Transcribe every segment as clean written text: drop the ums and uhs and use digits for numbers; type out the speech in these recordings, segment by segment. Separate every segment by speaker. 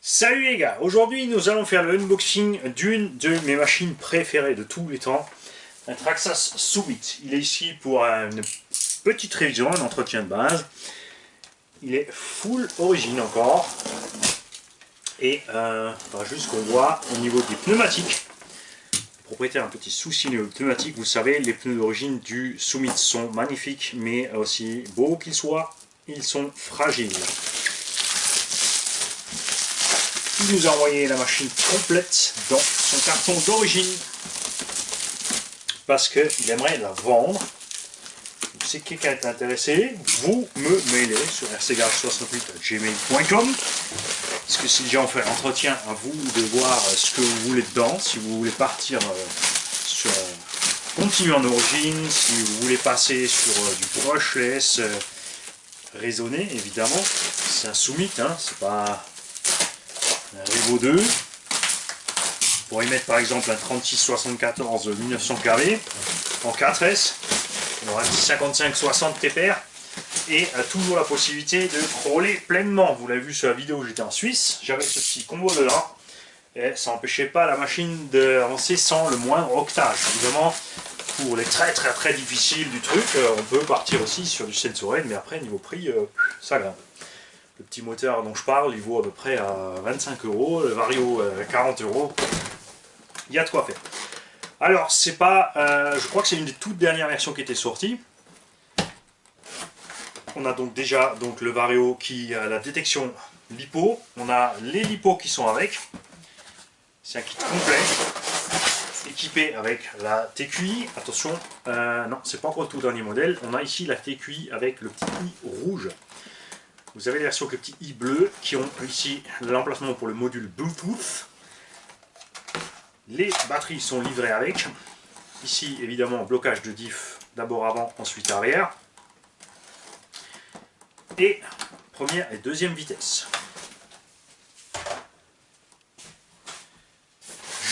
Speaker 1: Salut les gars, aujourd'hui nous allons faire le unboxing d'une de mes machines préférées de tous les temps, un Traxxas Summit. Il est ici pour une petite révision, un entretien de base. Il est full origine encore. Et juste qu'on voit au niveau des pneumatiques. Le propriétaire a un petit souci au niveau pneumatique. Vous savez, les pneus d'origine du Summit sont magnifiques, mais aussi beaux qu'ils soient, ils sont fragiles. Il nous a envoyé la machine complète dans son carton d'origine parce qu'il aimerait la vendre. Si quelqu'un est intéressé, vous me mailez sur rcgarage68@gmail.com parce que si les gens font un entretien, à vous de voir ce que vous voulez dedans, si vous voulez partir sur continuer en origine, si vous voulez passer sur du brushless raisonné, évidemment. C'est un Summit, hein, c'est pas un Revo 2. Pour y mettre par exemple un 3674 1900 kV en 4S, on aura un petit 55-60 TPR et toujours la possibilité de crawler pleinement. Vous l'avez vu sur la vidéo où j'étais en Suisse, j'avais ce petit combo de là et ça n'empêchait pas la machine d'avancer sans le moindre octage. Évidemment, pour les très difficiles du truc, on peut partir aussi sur du Sensoren, mais après niveau prix, ça grimpe. Le petit moteur dont je parle, il vaut à peu près à 25 €, le Vario 40 €. Il y a de quoi faire. Alors, c'est pas. Je crois que c'est une des toutes dernières versions qui était sortie. On a donc déjà le Vario qui a la détection lipo. On a les lipos qui sont avec. C'est un kit complet, équipé avec la TQI. Attention, non, c'est pas encore le tout dernier modèle. On a ici la TQI avec le petit i rouge. Vous avez les versions avec le petit i bleu qui ont ici l'emplacement pour le module Bluetooth. Les batteries sont livrées avec. Ici, évidemment, blocage de diff, d'abord avant, ensuite arrière. Et première et deuxième vitesse.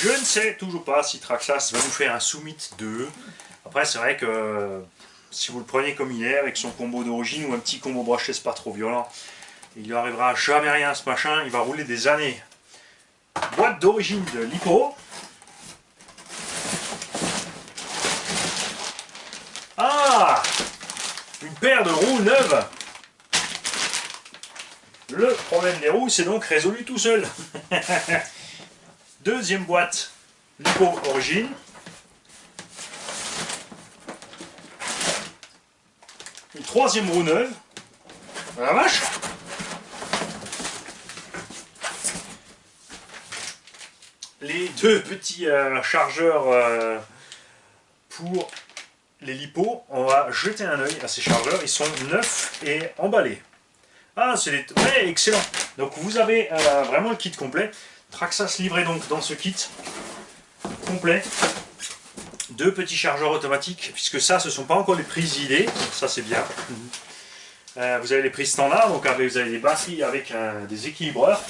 Speaker 1: Je ne sais toujours pas si Traxxas va nous faire un Summit 2. Après, c'est vrai que si vous le prenez comme il est, avec son combo d'origine ou un petit combo brushless pas trop violent, il lui arrivera jamais rien à ce machin, il va rouler des années. Boîte d'origine de Lipo. Ah, une paire de roues neuves. Le problème des roues, c'est donc résolu tout seul. Deuxième boîte Lipo origine. Une troisième roue neuve. La vache. Les deux petits chargeurs pour les lipos, on va jeter un œil à ces chargeurs, ils sont neufs et emballés. Ah, c'est les... Ouais, excellent. Donc vous avez vraiment le kit complet. Traxxas livré donc dans ce kit complet. Deux petits chargeurs automatiques, puisque ça, ce ne sont pas encore les prises ID, ça c'est bien. Vous avez les prises standards, donc vous avez des batteries avec des équilibreurs.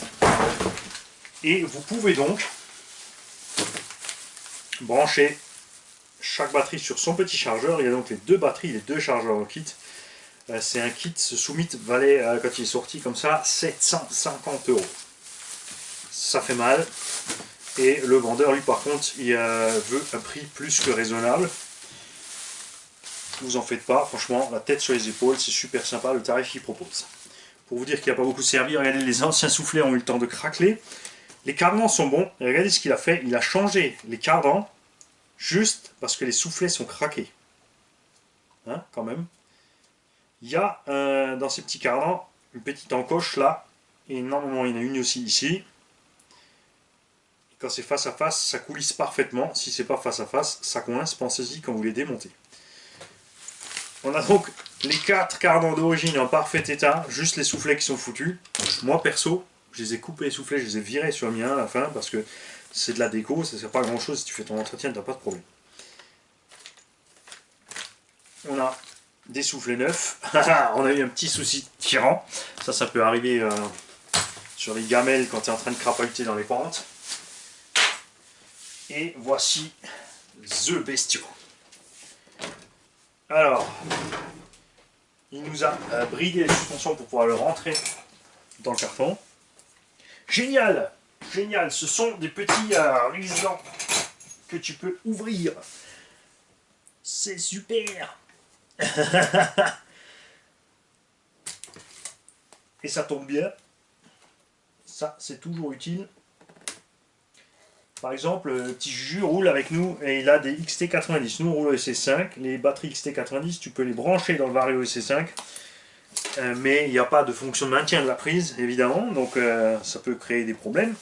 Speaker 1: Et vous pouvez donc brancher chaque batterie sur son petit chargeur. Il y a donc les deux batteries, les deux chargeurs au kit. C'est un kit, ce Summit valait, quand il est sorti comme ça, 750 €. Ça fait mal. Et le vendeur, lui, par contre, il veut un prix plus que raisonnable. Vous en faites pas, franchement, la tête sur les épaules, c'est super sympa le tarif qu'il propose. Pour vous dire qu'il n'a pas beaucoup servi, regardez, les anciens soufflets ont eu le temps de craqueler. Les cardans sont bons, et regardez ce qu'il a fait, il a changé les cardans juste parce que les soufflets sont craqués. Hein, quand même. Il y a dans ces petits cardans une petite encoche là, et normalement il y en a une aussi ici. Et quand c'est face à face, ça coulisse parfaitement. Si c'est pas face à face, ça coince, pensez-y quand vous les démontez. On a donc les 4 cardans d'origine en parfait état, juste les soufflets qui sont foutus. Moi perso, je les ai coupés les soufflets, je les ai virés sur le mien à la fin parce que c'est de la déco, ça ne sert pas à grand chose. Si tu fais ton entretien, tu n'as pas de problème. On a des soufflets neufs. On a eu un petit souci de tirant. Ça peut arriver sur les gamelles quand tu es en train de crapahuter dans les pentes. Et voici The Bestio. Alors, il nous a bridé les suspensions pour pouvoir le rentrer dans le carton. Génial! Génial! Ce sont des petits résidents que tu peux ouvrir. C'est super! Et ça tombe bien. Ça, c'est toujours utile. Par exemple, le petit Juju roule avec nous et il a des XT90. Nous, on roule au EC5. Les batteries XT90, tu peux les brancher dans le Vario EC5. Mais il n'y a pas de fonction de maintien de la prise, évidemment. Donc, ça peut créer des problèmes.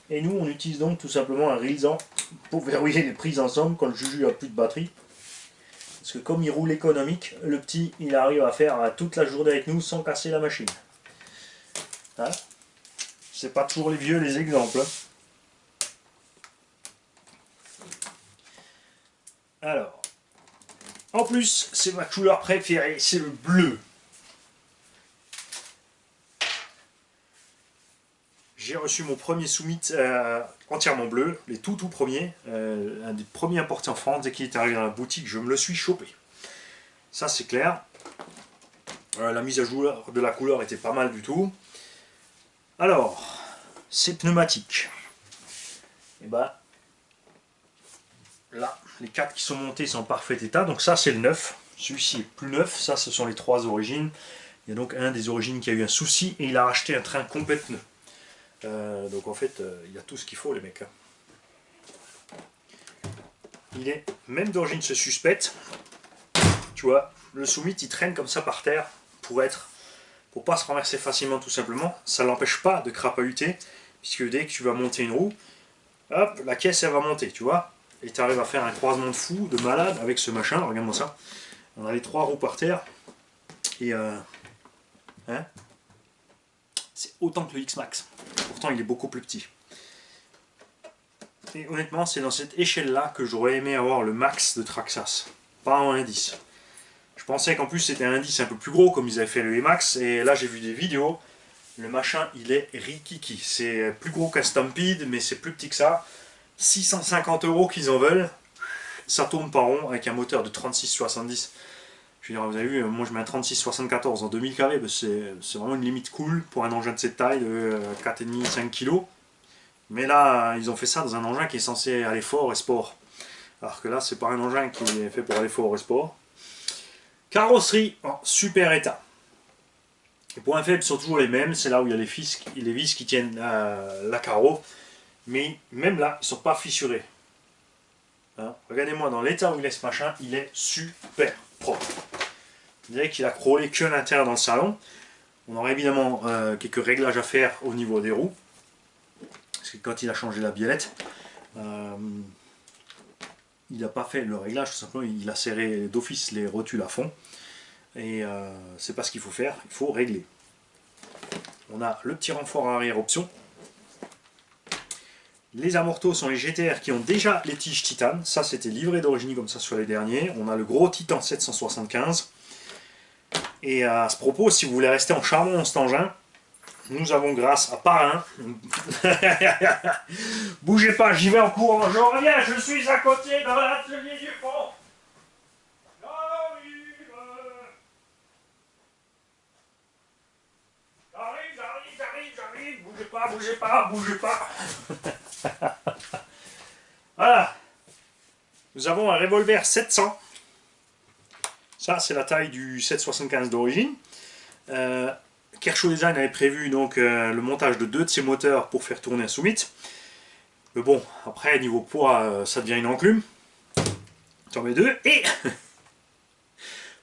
Speaker 1: Et nous, on utilise donc tout simplement un réalisant pour verrouiller les prises ensemble quand le Juju a plus de batterie. Parce que comme il roule économique, le petit, il arrive à faire toute la journée avec nous sans casser la machine. Hein? C'est pas toujours les vieux les exemples. Alors, en plus, c'est ma couleur préférée, c'est le bleu. J'ai reçu mon premier Summit entièrement bleu, les tout premiers, un des premiers importés en France. Dès qu'il est arrivé dans la boutique, je me le suis chopé. Ça c'est clair. La mise à jour de la couleur était pas mal du tout. Alors, ces pneumatiques. Et ben, là, les 4 qui sont montés sont en parfait état. Donc ça c'est le neuf. Celui-ci est plus neuf. Ça ce sont les 3 origines. Il y a donc un des origines qui a eu un souci et il a racheté un train complet de pneus. Donc en fait, il y a tout ce qu'il faut les mecs. Il est même d'origine se suspecte. Tu vois, le Summit il traîne comme ça par terre pour pas se renverser facilement tout simplement. Ça l'empêche pas de crapahuter puisque dès que tu vas monter une roue, hop, la caisse elle va monter, tu vois. Et tu arrives à faire un croisement de fou, de malade avec ce machin. Regarde-moi ça. On a les 3 roues par terre et hein, c'est autant que le X-Max. Pourtant, il est beaucoup plus petit. Et honnêtement, c'est dans cette échelle-là que j'aurais aimé avoir le max de Traxxas. Pas en indice. Je pensais qu'en plus, c'était un indice un peu plus gros, comme ils avaient fait le E-Max. Et là, j'ai vu des vidéos. Le machin, il est rikiki. C'est plus gros qu'un Stampede, mais c'est plus petit que ça. 650 € qu'ils en veulent. Ça tourne par rond avec un moteur de 36-70. Je veux dire, vous avez vu, moi je mets un 36-74 en 2000 kV, c'est vraiment une limite cool pour un engin de cette taille de 4,5-5 kg. Mais là, ils ont fait ça dans un engin qui est censé aller fort et sport. Alors que là, c'est pas un engin qui est fait pour aller fort et sport. Carrosserie en super état. Les points faibles sont toujours les mêmes, c'est là où il y a les vis qui tiennent la carreau. Mais même là, ils ne sont pas fissurés. Hein, regardez-moi dans l'état où il est ce machin, il est super propre. Vous dirait qu'il a crawlé que l'intérieur dans le salon. On aurait évidemment quelques réglages à faire au niveau des roues. Parce que quand il a changé la biellette, il n'a pas fait le réglage, tout simplement, il a serré d'office les rotules à fond. Et c'est pas ce qu'il faut faire, il faut régler. On a le petit renfort arrière option. Les amortos sont les GTR qui ont déjà les tiges titane. Ça, c'était livré d'origine comme ça sur les derniers. On a le gros Titan 775. Et à ce propos, si vous voulez rester en charbon dans cet engin, nous avons grâce à Parrain. Bougez pas, j'y vais en courant. Je reviens, je suis à côté dans l'atelier du fond. J'arrive. Bougez pas. Voilà. Nous avons un revolver 700. Ça, c'est la taille du 775 d'origine. Kershaw Design avait prévu donc le montage de 2 de ces moteurs pour faire tourner un Summit. Mais bon, après, niveau poids, ça devient une enclume. J'en mets 2. Et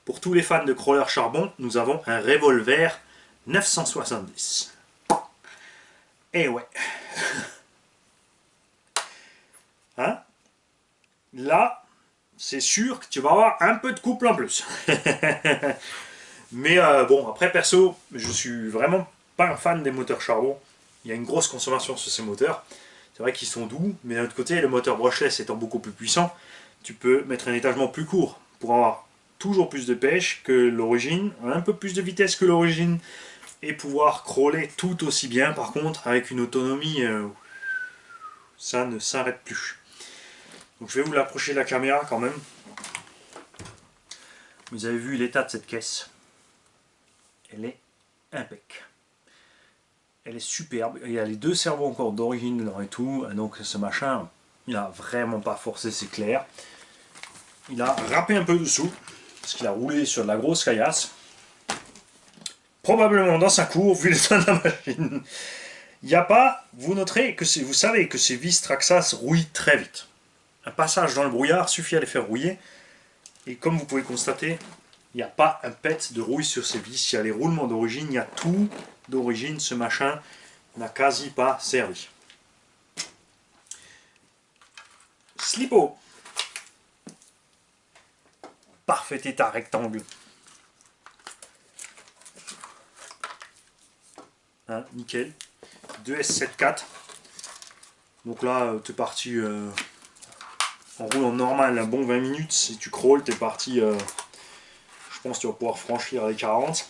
Speaker 1: pour tous les fans de crawler charbon, nous avons un revolver 970. Et ouais. Hein? Là, c'est sûr que tu vas avoir un peu de couple en plus. Mais bon, après perso, je suis vraiment pas un fan des moteurs charbon. Il y a une grosse consommation sur ces moteurs. C'est vrai qu'ils sont doux, mais d'un autre côté, le moteur brushless étant beaucoup plus puissant, tu peux mettre un étagement plus court pour avoir toujours plus de pêche que l'origine, un peu plus de vitesse que l'origine, et pouvoir crawler tout aussi bien, par contre, avec une autonomie, ça ne s'arrête plus. Donc je vais vous l'approcher de la caméra quand même. Vous avez vu l'état de cette caisse. Elle est impec. elle est superbe. Il y a les deux servos encore d'origine dedans et tout. Donc ce machin, il a vraiment pas forcé, c'est clair. Il a râpé un peu dessous, parce qu'il a roulé sur de la grosse caillasse. Probablement dans sa cour, vu l'état de la machine. Il n'y a pas, vous noterez que vous savez que ces vis Traxxas rouillent très vite. Un passage dans le brouillard suffit à les faire rouiller. Et comme vous pouvez constater, il n'y a pas un pet de rouille sur ces vis. Il y a les roulements d'origine, il y a tout d'origine. Ce machin n'a quasi pas servi. Slippo. Parfait état rectangle. Hein, nickel. 2S74. Donc là, tu es parti en roulant normal un bon 20 minutes. Si tu crawls, tu es parti. Je pense que tu vas pouvoir franchir les 40.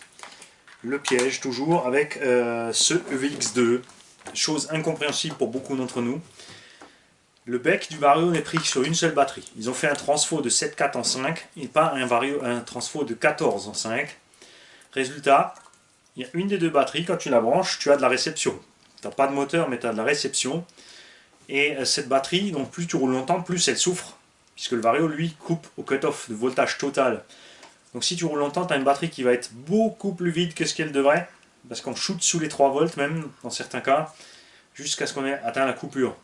Speaker 1: Le piège, toujours, avec ce EVX2. Chose incompréhensible pour beaucoup d'entre nous. Le bec du Vario n'est pris sur une seule batterie. Ils ont fait un transfo de 7,4 en 5 et pas un transfo de 14 en 5. Résultat, il y a une des deux batteries, quand tu la branches, tu as de la réception. Tu n'as pas de moteur, mais tu as de la réception. Et cette batterie, donc plus tu roules longtemps, plus elle souffre. Puisque le Vario, lui, coupe au cut-off de voltage total. Donc si tu roules longtemps, tu as une batterie qui va être beaucoup plus vide que ce qu'elle devrait. Parce qu'on shoot sous les 3 volts même, dans certains cas, jusqu'à ce qu'on ait atteint la coupure.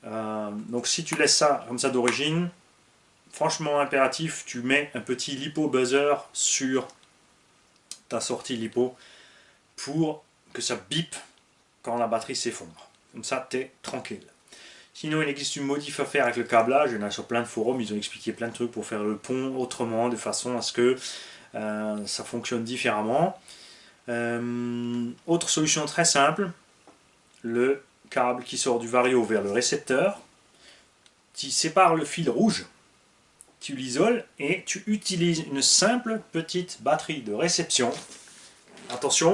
Speaker 1: Donc si tu laisses ça comme ça d'origine, franchement impératif, tu mets un petit lipo buzzer sur ta sortie lipo pour que ça bip quand la batterie s'effondre. Comme ça, tu es tranquille. Sinon, il existe une modif à faire avec le câblage. Il y en a sur plein de forums, ils ont expliqué plein de trucs pour faire le pont autrement, de façon à ce que ça fonctionne différemment. Autre solution très simple, le câble qui sort du Vario vers le récepteur, tu sépares le fil rouge, tu l'isoles et tu utilises une simple petite batterie de réception. Attention,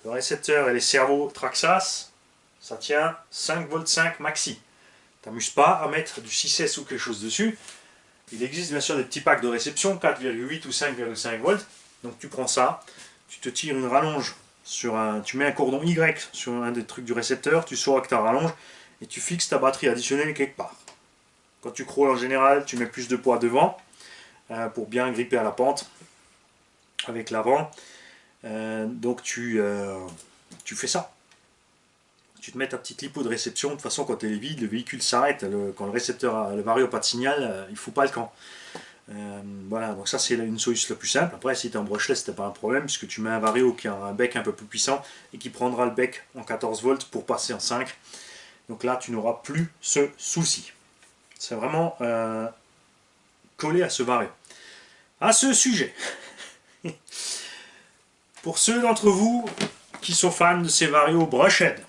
Speaker 1: le récepteur et les servos Traxxas, ça tient 5,5 V maxi. T'amuses pas à mettre du 6S ou quelque chose dessus. Il existe bien sûr des petits packs de réception, 4,8 ou 5,5 volts. Donc tu prends ça, tu te tires une rallonge sur tu mets un cordon Y sur un des trucs du récepteur, tu sors avec ta rallonge et tu fixes ta batterie additionnelle quelque part. Quand tu crawles en général, tu mets plus de poids devant pour bien gripper à la pente avec l'avant. Donc tu fais ça. Tu te mets ta petite lipo de réception. De toute façon, quand elle est vide, le véhicule s'arrête. Quand le récepteur, le Vario n'a pas de signal, il ne fout pas le camp. Voilà, donc ça c'est une solution la plus simple. Après, si tu es en brushless, c'est pas un problème, puisque tu mets un Vario qui a un bec un peu plus puissant et qui prendra le bec en 14 volts pour passer en 5. Donc là, tu n'auras plus ce souci. C'est vraiment collé à ce Vario. À ce sujet, pour ceux d'entre vous qui sont fans de ces Vario Brushhead,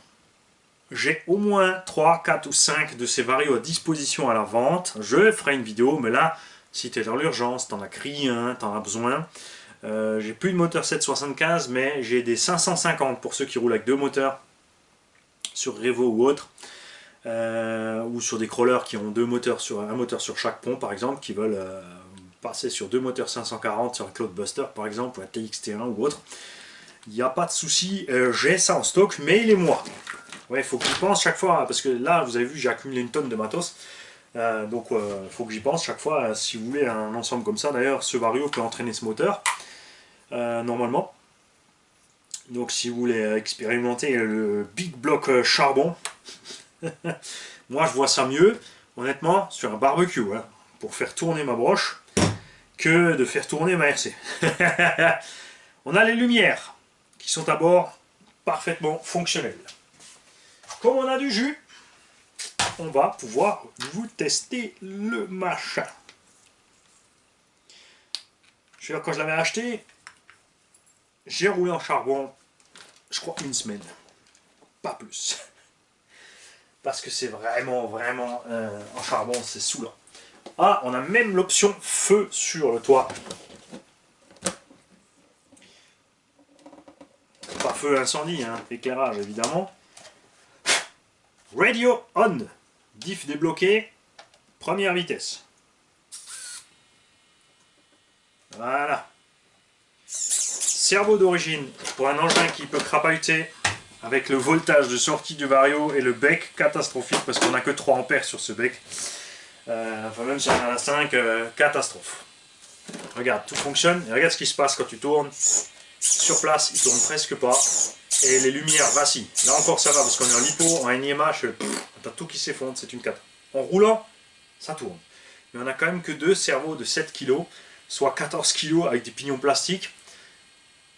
Speaker 1: j'ai au moins 3, 4 ou 5 de ces Vario à disposition à la vente. Je ferai une vidéo, mais là, si tu es dans l'urgence, tu en as crié un, tu en as besoin. J'ai plus de moteur 775, mais j'ai des 550 pour ceux qui roulent avec deux moteurs sur Revo ou autre. Ou sur des crawlers qui ont deux moteurs un moteur sur chaque pont par exemple, qui veulent passer sur deux moteurs 540 sur un Cloudbuster par exemple, ou un TXT1 ou autre. Il n'y a pas de souci, j'ai ça en stock, mais il est moi. Ouais, il faut que j'y pense chaque fois, parce que là, vous avez vu, j'ai accumulé une tonne de matos. Donc, il faut que j'y pense chaque fois. Si vous voulez un ensemble comme ça, d'ailleurs, ce Vario peut entraîner ce moteur, normalement. Donc, si vous voulez expérimenter le Big Block charbon, moi, je vois ça mieux, honnêtement, sur un barbecue, hein, pour faire tourner ma broche, que de faire tourner ma RC. On a les lumières, qui sont à bord parfaitement fonctionnelles. Comme on a du jus, on va pouvoir vous tester le machin. Je veux dire, quand je l'avais acheté, j'ai roulé en charbon, je crois, une semaine. Pas plus. Parce que c'est vraiment, en charbon, c'est saoulant. Ah, on a même l'option feu sur le toit. Pas feu incendie, hein, éclairage évidemment. Radio on, diff débloqué, première vitesse. Voilà. Servo d'origine pour un engin qui peut crapahuter avec le voltage de sortie du Vario et le bec catastrophique parce qu'on n'a que 3 ampères sur ce bec. Enfin même si on en a 5, catastrophe. Regarde, tout fonctionne et regarde ce qui se passe quand tu tournes. Sur place, il tourne presque pas et les lumières vacillent. Là encore ça va parce qu'on est en lipo, en NIMH, t'as tout qui s'effondre, c'est une cata. En roulant, ça tourne. Mais on n'a quand même que 2 cerveaux de 7 kg, soit 14 kg avec des pignons plastiques.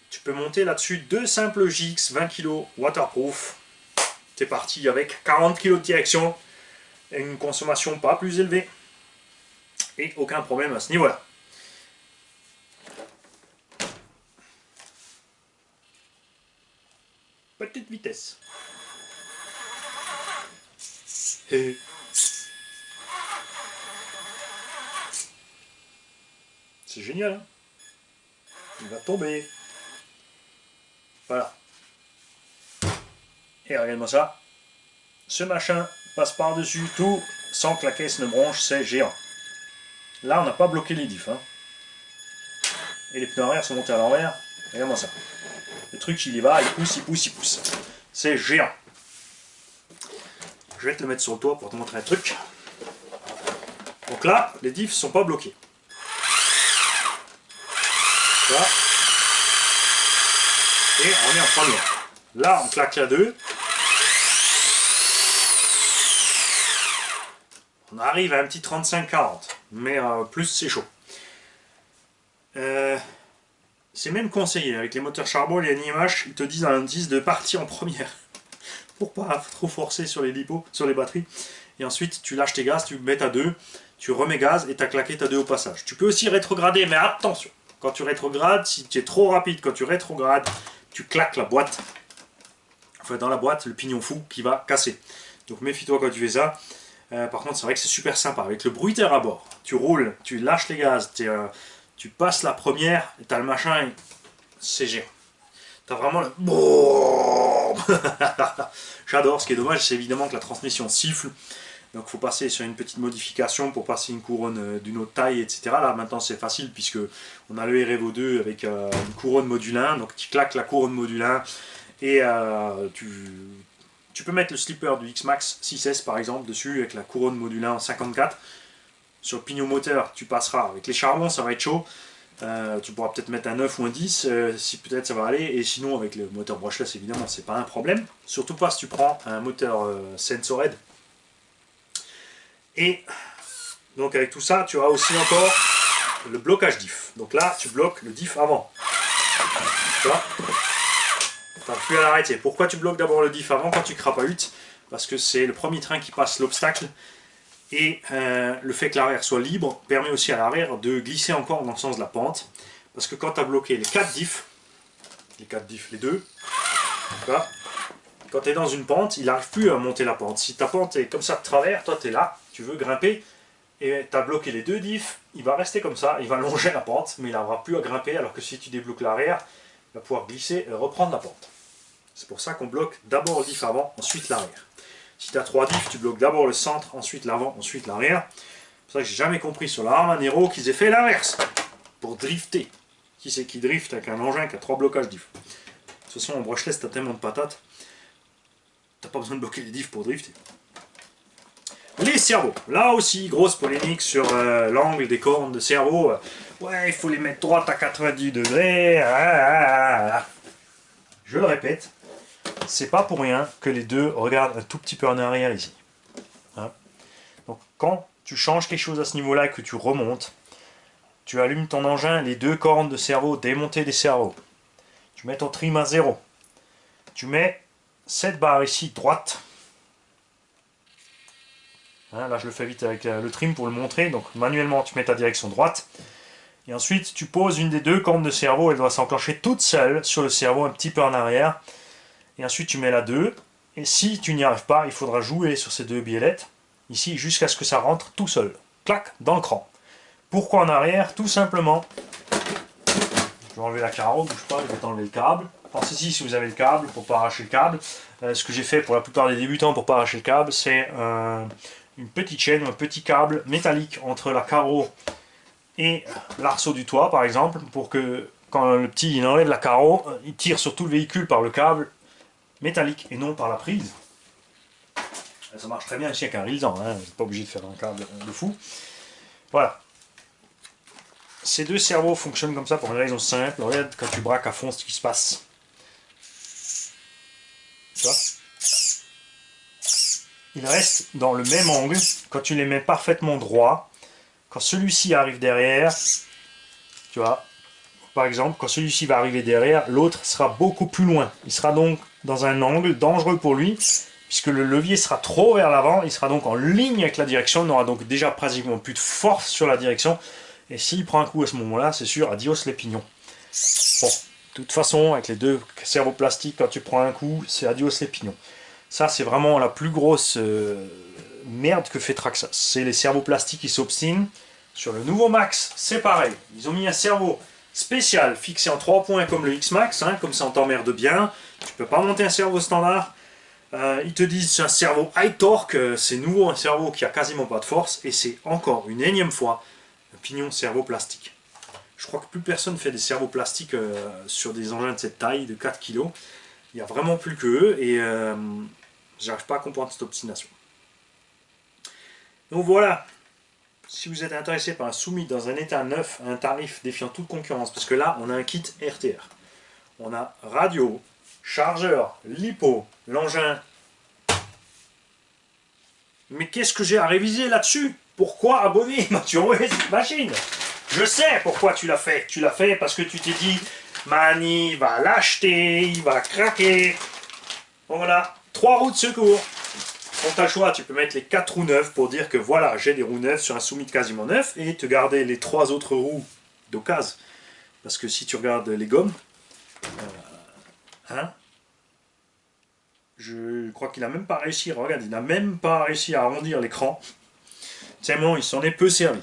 Speaker 1: Tu peux monter là-dessus 2 simples JX 20 kg waterproof. T'es parti avec 40 kg de direction et une consommation pas plus élevée. Et aucun problème à ce niveau-là. Petite vitesse. Et... c'est génial, hein? Il va tomber. Voilà. Et regarde-moi ça. Ce machin passe par-dessus tout sans que la caisse ne bronche, c'est géant. Là, on n'a pas bloqué les diffs. Hein. Et les pneus arrière sont montés à l'envers. Regarde-moi ça. Le truc, il y va, il pousse, il pousse, il pousse. C'est géant. Je vais te le mettre sur le toit pour te montrer un truc. Donc là, les diffs ne sont pas bloqués. Là. Et on est en première. Là, on claque la 2. On arrive à un petit 35-40. Mais plus, c'est chaud. C'est même conseillé. Avec les moteurs charbon, les NIMH, ils te disent un indice de partie en première. Pour pas trop forcer sur les lipos, sur les batteries. Et ensuite, tu lâches tes gaz, tu mets ta 2. Tu remets gaz et tu as claqué ta 2 au passage. Tu peux aussi rétrograder, mais attention. Quand tu rétrogrades, si tu es trop rapide, quand tu rétrogrades, tu claques la boîte. Enfin, dans la boîte, le pignon fou qui va casser. Donc méfie-toi quand tu fais ça. Par contre, c'est vrai que c'est super sympa. Avec le bruiteur à bord, tu roules, tu lâches les gaz, tu passes la première, et tu as le machin, c'est géant. Tu as vraiment le... J'adore. Ce qui est dommage, c'est évidemment que la transmission siffle. Donc il faut passer sur une petite modification pour passer une couronne d'une autre taille, etc. Là maintenant c'est facile puisque on a le REVO 2 avec une couronne module 1. Donc tu claques la couronne module 1 et tu peux mettre le slipper du X-Max 6S par exemple dessus avec la couronne module 1 en 54. Sur le pignon moteur tu passeras avec les charbons, ça va être chaud. Tu pourras peut-être mettre un 9 ou un 10 si peut-être ça va aller, et sinon avec le moteur brushless évidemment c'est pas un problème. Surtout pas si tu prends un moteur Sensored. Et donc avec tout ça, tu as aussi encore le blocage diff. Donc là, tu bloques le diff avant. Tu vois, tu n'as plus à l'arrêter. Pourquoi tu bloques d'abord le diff avant quand tu crapahutes? Parce que c'est le premier train qui passe l'obstacle. Et le fait que l'arrière soit libre permet aussi à l'arrière de glisser encore dans le sens de la pente. Parce que quand tu as bloqué les 4 diffs, les 2, tu vois, quand tu es dans une pente, il n'arrive plus à monter la pente. Si ta pente est comme ça de travers, toi tu es là, tu veux grimper, et tu as bloqué les 2 diffs, il va rester comme ça, il va longer la pente, mais il n'arrivera plus à grimper, alors que si tu débloques l'arrière, il va pouvoir glisser et reprendre la pente. C'est pour ça qu'on bloque d'abord le diff avant, ensuite l'arrière. Si tu as 3 diffs, tu bloques d'abord le centre, ensuite l'avant, ensuite l'arrière. C'est pour ça que j'ai jamais compris sur la Armanero qu'ils aient fait l'inverse, pour drifter. Qui c'est qui drift avec un engin qui a 3 blocages diffs? De toute façon, en brushless, tu as tellement de patates. T'as pas besoin de bloquer les diffs pour drifter. Les cerveaux. Là aussi, grosse polémique sur l'angle des cornes de cerveau. Ouais, il faut les mettre droites à 90 degrés. Je le répète, c'est pas pour rien que les deux regardent un tout petit peu en arrière ici. Hein? Donc quand tu changes quelque chose à ce niveau-là et que tu remontes, tu allumes ton engin, les 2 cornes de cerveau, démontées des cerveaux. Tu mets ton trim à 0. Tu mets cette barre ici droite. Hein, là je le fais vite avec le trim pour le montrer. Donc manuellement tu mets ta direction droite. Et ensuite tu poses une des 2 cornes de cerveau. Elle doit s'enclencher toute seule sur le cerveau un petit peu en arrière. Et ensuite tu mets la 2. Et si tu n'y arrives pas, il faudra jouer sur ces 2 biellettes. Ici jusqu'à ce que ça rentre tout seul. Clac, dans le cran. Pourquoi en arrière? Tout simplement. Je vais enlever la carreau, bouge pas, je vais t'enlever le câble. Pensez-y si vous avez le câble pour ne pas arracher le câble. Ce que j'ai fait pour la plupart des débutants pour ne pas arracher le câble, c'est une petite chaîne, un petit câble métallique entre la carreau et l'arceau du toit par exemple, pour que quand le petit il enlève la carreau, il tire sur tout le véhicule par le câble métallique et non par la prise. Ça marche très bien aussi avec un Rilsan, hein, vous n'êtes pas obligé de faire un câble de fou. Voilà. Ces deux cerveaux fonctionnent comme ça pour une raison simple. Regarde quand tu braques à fond ce qui se passe. Tu vois ? Ils restent dans le même angle quand tu les mets parfaitement droits. Quand celui-ci arrive derrière, tu vois, par exemple, quand celui-ci va arriver derrière, l'autre sera beaucoup plus loin. Il sera donc dans un angle dangereux pour lui, puisque le levier sera trop vers l'avant, il sera donc en ligne avec la direction, il n'aura donc déjà pratiquement plus de force sur la direction, et s'il prend un coup à ce moment-là, c'est sûr, adios les pignons. Bon, de toute façon, avec les deux cerveaux plastiques, quand tu prends un coup, c'est adios les pignons. Ça, c'est vraiment la plus grosse merde que fait Traxxas. C'est les cerveaux plastiques qui s'obstinent. Sur le nouveau Max, c'est pareil. Ils ont mis un cerveau spécial fixé en 3 points comme le X-Max, hein, comme ça on t'emmerde bien. Tu peux pas monter un cerveau standard. Ils te disent c'est un cerveau high torque, c'est nouveau, un cerveau qui a quasiment pas de force, et c'est encore une énième fois un pignon cerveau plastique. Je crois que plus personne fait des cerveaux plastiques sur des engins de cette taille, de 4 kg. Il n'y a vraiment plus que eux, et j'arrive pas à comprendre cette obstination. Donc voilà. Si vous êtes intéressé par un Summit dans un état neuf, à un tarif défiant toute concurrence, parce que là, on a un kit RTR. On a radio, chargeur, lipo, l'engin. Mais qu'est-ce que j'ai à réviser là-dessus? Pourquoi abonner? Tu envoies cette machine. Je sais pourquoi tu l'as fait. Tu l'as fait parce que tu t'es dit, Mani va l'acheter, il va craquer. Voilà, 3 roues de secours. Quand tu as le choix, tu peux mettre les 4 roues neuves pour dire que voilà, j'ai des roues neuves sur un Summit quasiment neuf, et te garder les 3 autres roues d'occasion. Parce que si tu regardes les gommes, hein, je crois qu'il n'a même pas réussi, regarde, il n'a même pas réussi à arrondir l'écran. Tellement il s'en est peu servi.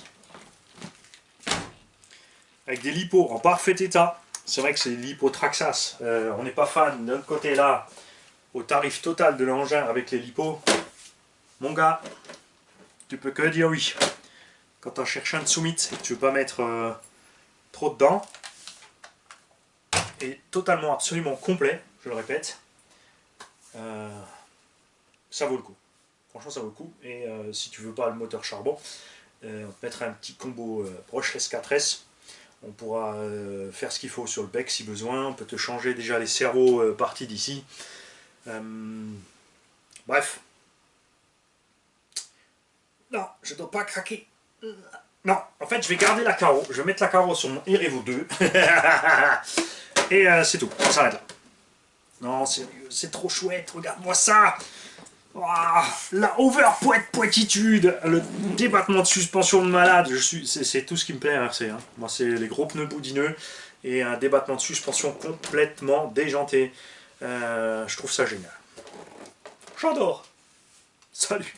Speaker 1: Avec des lipos en parfait état, c'est vrai que c'est des lipos Traxxas, on n'est pas fan d'un côté là, au tarif total de l'engin avec les lipos. Mon gars, tu peux que dire oui. Quand tu cherches un Summit et que tu veux pas mettre trop dedans, et totalement, absolument complet, je le répète, ça vaut le coup. Franchement, ça vaut le coup. Et si tu veux pas le moteur charbon, on te mettra un petit combo brushless 4S. On pourra faire ce qu'il faut sur le bec si besoin. On peut te changer déjà les cerveaux partis d'ici. Bref. Non, je ne dois pas craquer. Non, en fait, je vais garder la carreau. Je vais mettre la carreau sur mon Erevo 2. Et c'est tout. On s'arrête là. Non, sérieux, c'est trop chouette. Regarde-moi ça. Oh, la poititude, le débattement de suspension de malade. C'est tout ce qui me plaît à RC. Hein. Moi, c'est les gros pneus boudineux et un débattement de suspension complètement déjanté. Je trouve ça génial. J'adore. Salut.